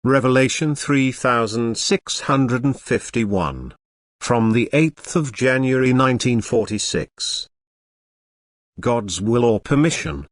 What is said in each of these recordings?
Revelation 3651. From the 8th of January 1946. God's will or permission.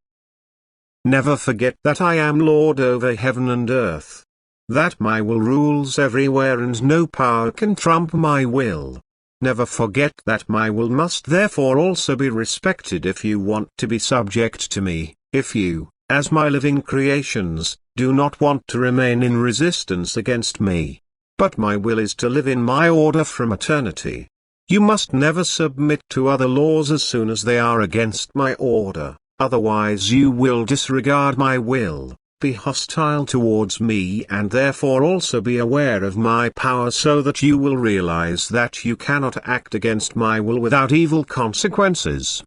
Never forget that I am Lord over heaven and earth. That my will rules everywhere and no power can trump my will. Never forget that my will must therefore also be respected if you want to be subject to me, if you, as my living creations, do not want to remain in resistance against me. But my will is to live in my order from eternity. You must never submit to other laws as soon as they are against my order, otherwise you will disregard my will, be hostile towards me and therefore also be aware of my power so that you will realize that you cannot act against my will without evil consequences.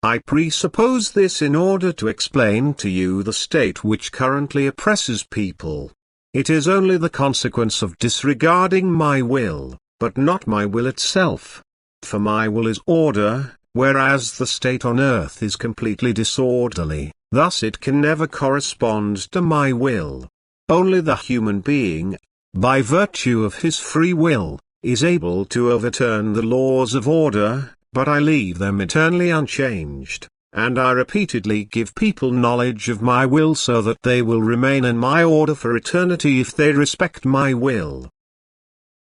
I presuppose this in order to explain to you the state which currently oppresses people. It is only the consequence of disregarding my will, but not my will itself. For my will is order, whereas the state on earth is completely disorderly, thus it can never correspond to my will. Only the human being, by virtue of his free will, is able to overturn the laws of order, but I leave them eternally unchanged, and I repeatedly give people knowledge of my will so that they will remain in my order for eternity if they respect my will.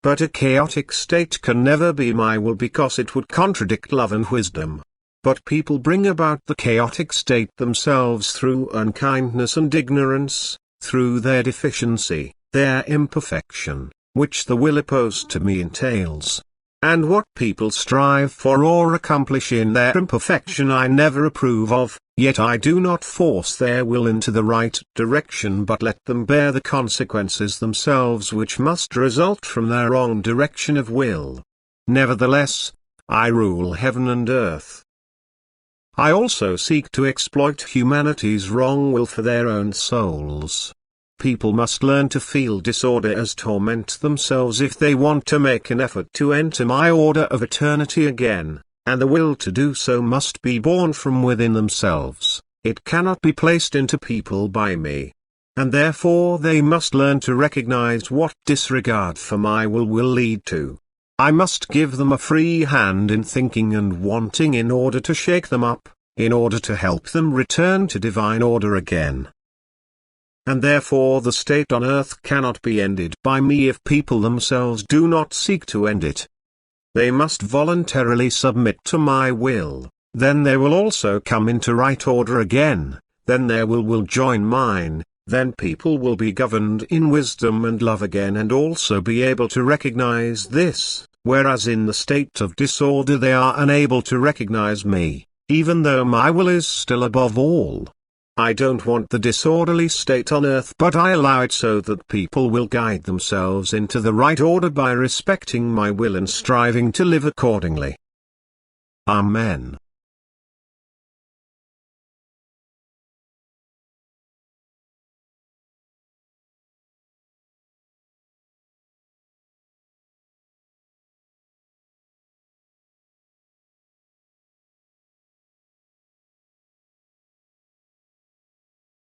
But a chaotic state can never be my will because it would contradict love and wisdom. But people bring about the chaotic state themselves through unkindness and ignorance, through their deficiency, their imperfection, which the will opposed to me entails. And what people strive for or accomplish in their imperfection I never approve of, yet I do not force their will into the right direction but let them bear the consequences themselves which must result from their wrong direction of will. Nevertheless, I rule heaven and earth. I also seek to exploit humanity's wrong will for their own souls. People must learn to feel disorder as torment themselves if they want to make an effort to enter my order of eternity again, and the will to do so must be born from within themselves. It cannot be placed into people by me. And therefore they must learn to recognize what disregard for my will lead to. I must give them a free hand in thinking and wanting in order to shake them up, in order to help them return to divine order again. And therefore the state on earth cannot be ended by me if people themselves do not seek to end it. They must voluntarily submit to my will, then they will also come into right order again, then their will join mine, then people will be governed in wisdom and love again and also be able to recognize this, whereas in the state of disorder they are unable to recognize me, even though my will is still above all. I don't want the disorderly state on earth but I allow it so that people will guide themselves into the right order by respecting my will and striving to live accordingly. Amen.